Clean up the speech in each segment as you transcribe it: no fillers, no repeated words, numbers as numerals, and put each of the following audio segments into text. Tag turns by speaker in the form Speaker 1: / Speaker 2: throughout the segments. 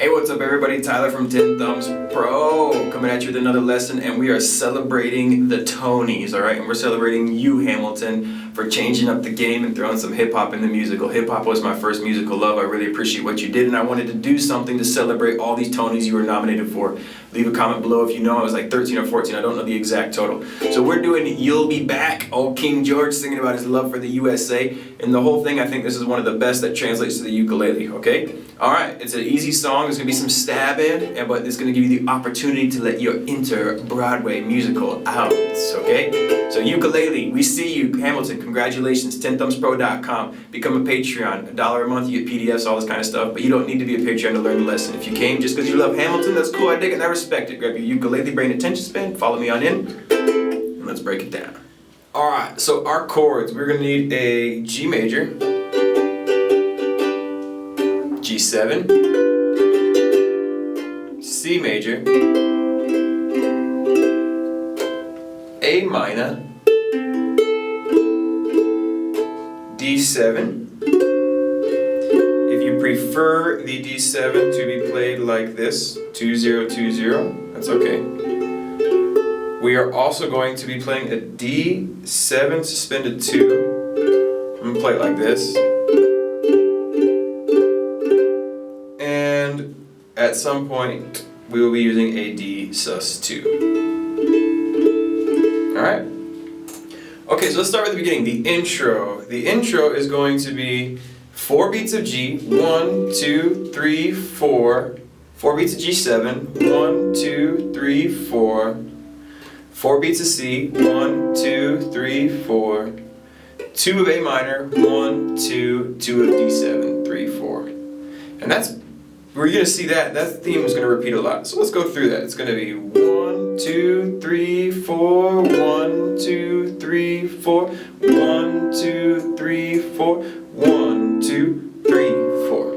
Speaker 1: Hey, what's up everybody? Tyler from Tenthumbs Pro coming at you with another lesson, and we are celebrating the Tonys, alright? And we're celebrating you, Hamilton, for changing up the game and throwing some hip-hop in the musical. Hip-hop was my first musical love. I really appreciate what you did, and I wanted to do something to celebrate all these Tonys you were nominated for. Leave a comment below if you know. I was like 13 or 14, I don't know the exact total. So we're doing You'll Be Back, old King George singing about his love for the USA, and the whole thing, I think this is one of the best that translates to the ukulele, okay? Alright, it's an easy song. There's going to be some stab in, but it's going to give you the opportunity to let your inter-Broadway musical out, okay? So ukulele, we see you, Hamilton, congratulations, tenthumbspro.com. Become a Patreon, $1 a month, you get PDFs, all this kind of stuff, but you don't need to be a Patreon to learn the lesson. If you came just because you love Hamilton, that's cool, I dig it and I respect it. Grab your ukulele, brain attention span, follow me on in, and let's break it down. Alright, so our chords, we're going to need a G major, G7, C major, A minor, D7. If you prefer the D7 to be played like this, 2-0-2-0, that's okay. We are also going to be playing a D7 suspended 2. I'm going to play it like this. And at some point, we will be using a D sus 2. Alright? Okay, so let's start with the beginning, the intro. The intro is going to be 4 beats of G, 1, 2, 3, 4. 4 beats of G7, 1, 2, 3, 4. 4 beats of C, 1, 2, 3, 4. 2 of A minor, 1, 2, 2 of D7, 3, 4. And that's, we're going to see that theme is going to repeat a lot. So let's go through that. It's going to be 1, 2, 3, 4, 1, 2, 3, 4, 1, 2, 3, 4, 1, 2, 3, 4.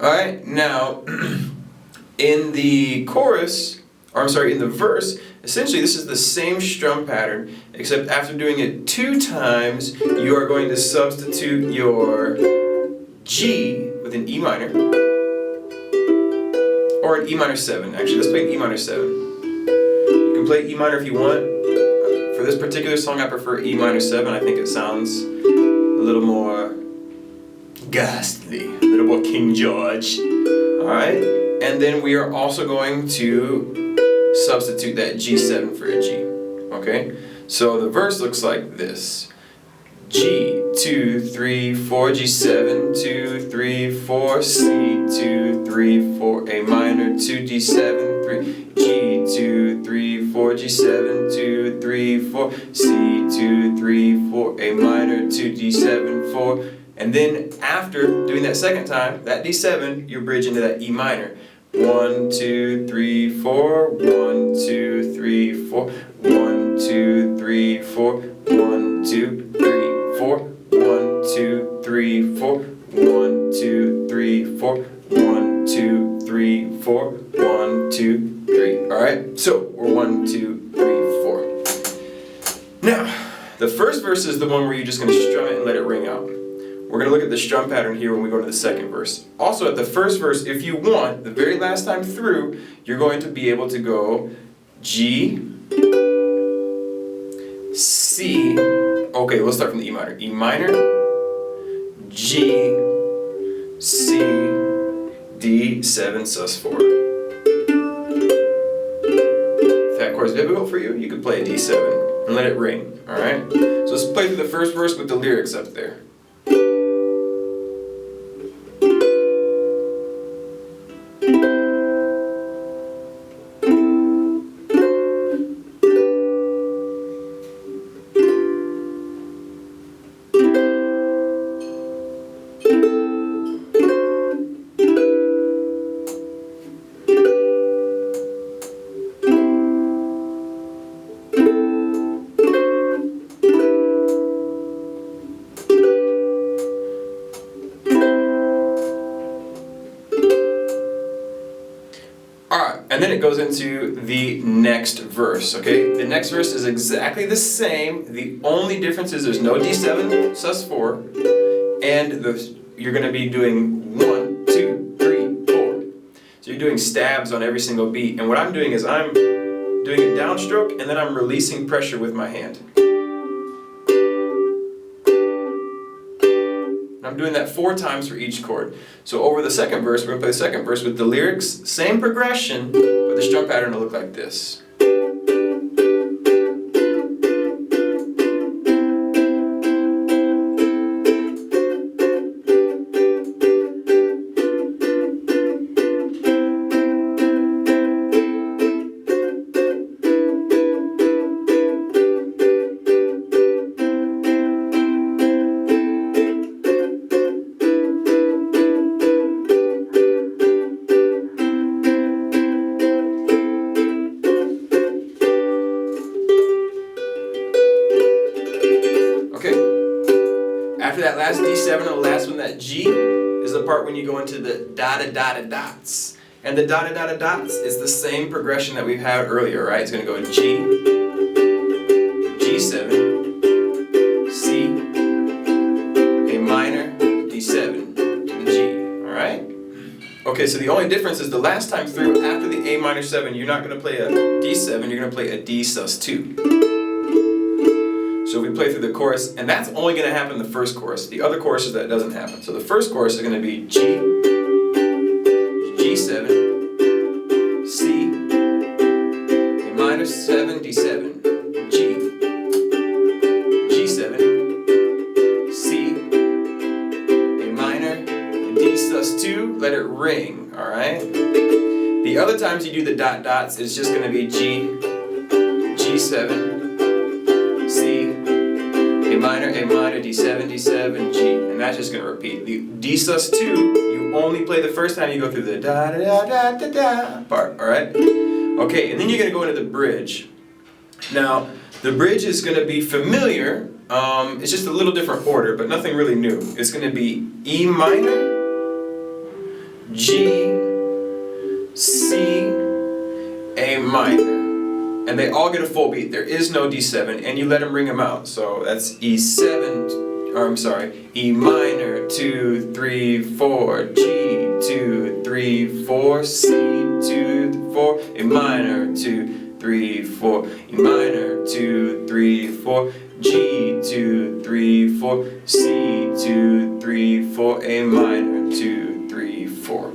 Speaker 1: Alright, now in the chorus, or I'm sorry, in the verse, essentially this is the same strum pattern, except after doing it 2 times, you are going to substitute your G with an E minor, or an E minor 7. Actually, let's play an E minor 7. You can play E minor if you want. For this particular song, I prefer E minor 7. I think it sounds a little more ghastly, a little more King George. Alright? And then we are also going to substitute that G7 for a G. Okay? So the verse looks like this. G, 2, 3, 4, G7, 2, 3, 4, C, 2, 3, 4, A minor, 2, D7, 3, G, 2, 3, 4, G7, 2, 3, 4, C, 2, 3, 4, A minor, 2, D7, 4, and then after doing that second time, that D7, you bridge into that E minor. 1, 2, 3, 4, 1, 2, 3, 4, 1, 2, 3, 4, 1, 2, 3, 4, 1, 2, 3, 4, 1, 2, 3, 4, 1, 2, 3, 4, 1, 2, 3. Alright, so we're 1, 2, 3, 4. Now, the first verse is the one where you're just going to strum it and let it ring out. We're going to look at the strum pattern here when we go to the second verse. Also, at the first verse, if you want, the very last time through, you're going to be able to go G, C, okay, let's start from the E minor. E minor, G, C, D, 7, sus 4. If that chord is difficult for you, you could play a D7 and let it ring, alright? So let's play through the first verse with the lyrics up there. And then it goes into the next verse, okay? The next verse is exactly the same. The only difference is there's no D7 sus 4, and you're going to be doing 1, 2, 3, 4, So you're doing stabs on every single beat. And what I'm doing is I'm doing a downstroke and then I'm releasing pressure with my hand. And I'm doing that 4 times for each chord. So over the second verse, we're going to play the second verse with the lyrics, same progression, but the strum pattern will look like this. After that last D7 and the last one, that G, is the part when you go into the da-da-da-da-dots. And the da-da-da-da-dots is the same progression that we've had earlier, right? It's going to go G, G7, C, A minor, D7, to the G, alright? Okay, so the only difference is the last time through, after the A minor 7, you're not going to play a D7, you're going to play a D sus2. So if we play through the chorus, and that's only going to happen in the first chorus. The other choruses that doesn't happen. So the first chorus is going to be G, G7, C, A minor 7, D7, G, G7, C, A minor, and D sus2, let it ring, alright? The other times you do the dot dots, it's just going to be G, G7, C, A minor, D7, D7, G, and that's just going to repeat. The D sus2, you only play the first time you go through the da da da da da da part, alright? Okay, and then you're going to go into the bridge. Now, the bridge is going to be familiar, it's just a little different order, but nothing really new. It's going to be E minor, G, C, A minor. And they all get a full beat. There is no D7, and you let them ring them out. So that's E7, or I'm sorry, E minor, 2, 3, 4, G, 2, 3, 4, C, 2, 4, A minor, 2, 3, 4, E minor, 2, 3, 4, G, 2, 3, 4, C, 2, 3, 4, A minor, 2, 3, 4.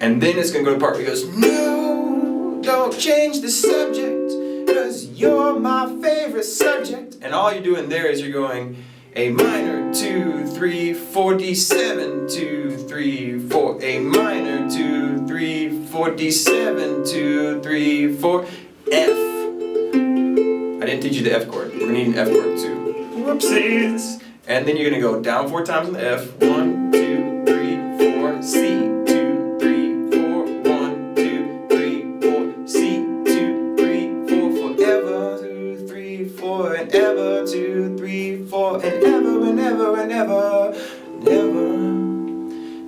Speaker 1: And then it's going to go to the part where he goes, no, don't change the subject. Cause you're my favorite subject. And all you're doing there is you're going A minor, 2, 3, 4, D7, 2, 3, 4, A minor, 2, 3, 4, D7, 2, 3, 4, F. I didn't teach you the F chord. We're gonna need an F chord too. Whoopsies. And then you're gonna go down 4 times on the F. 1, 2, 3, 4, C. 2, 3, 4, 1, 2, 3, 4, C. 2, 3, 4, forever. 2, 3, 4, and ever. 2, 3, 4, and ever, and ever, and ever, never.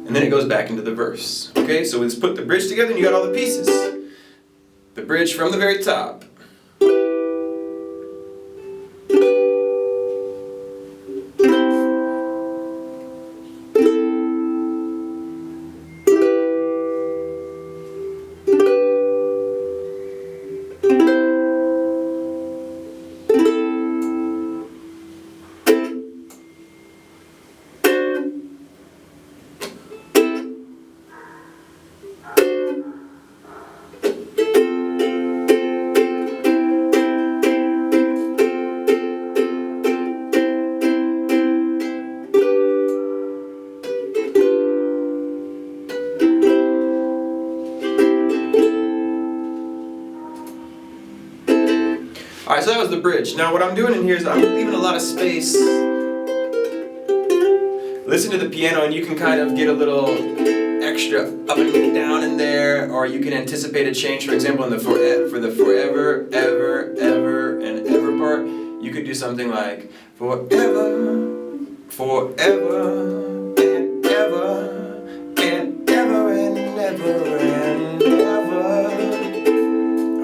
Speaker 1: And then it goes back into the verse. Okay, so let's put the bridge together and you got all the pieces. The bridge from the very top. Alright, so that was the bridge. Now what I'm doing in here is I'm leaving a lot of space. Listen to the piano and you can kind of get a little extra up and down in there, or you can anticipate a change. For example, in the for the forever, ever, ever, and ever part, you could do something like forever, forever, and ever, and ever, and ever, and ever.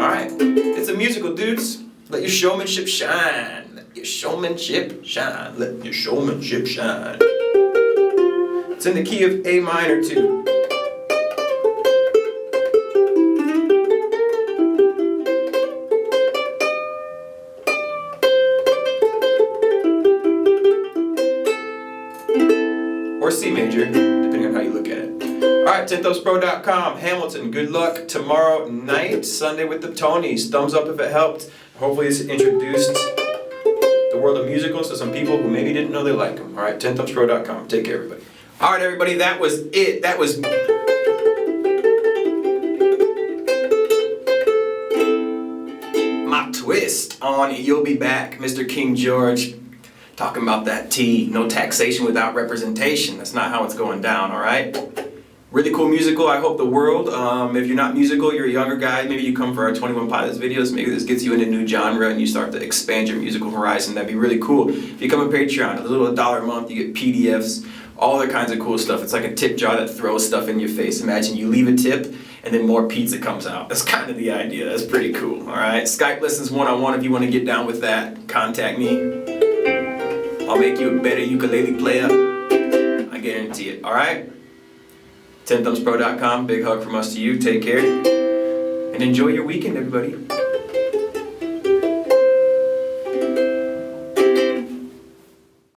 Speaker 1: Alright, it's a musical, dudes. Let your showmanship shine. Let your showmanship shine. Let your showmanship shine. It's in the key of A minor too. major, depending on how you look at it. Alright, Tenthumbspro.com, Hamilton, good luck tomorrow night, Sunday with the Tonys. Thumbs up if it helped. Hopefully it's introduced the world of musicals to some people who maybe didn't know they like them. Alright, Tenthumbspro.com. Take care, everybody. Alright, everybody, that was it. That was my twist on You'll Be Back, Mr. King George. Talking about that T, no taxation without representation. That's not how it's going down, alright? Really cool musical. I hope the world, if you're not musical, you're a younger guy, maybe you come for our 21 Pilots videos, maybe this gets you into a new genre and you start to expand your musical horizon. That'd be really cool. If you come on Patreon, a little $1 a month, you get PDFs, all that kinds of cool stuff. It's like a tip jar that throws stuff in your face. Imagine you leave a tip and then more pizza comes out. That's kind of the idea. That's pretty cool, alright? Skype lessons one-on-one if you want to get down with that. Contact me. I'll make you a better ukulele player. I guarantee it, alright? Tenthumbspro.com, big hug from us to you. Take care. And enjoy your weekend, everybody.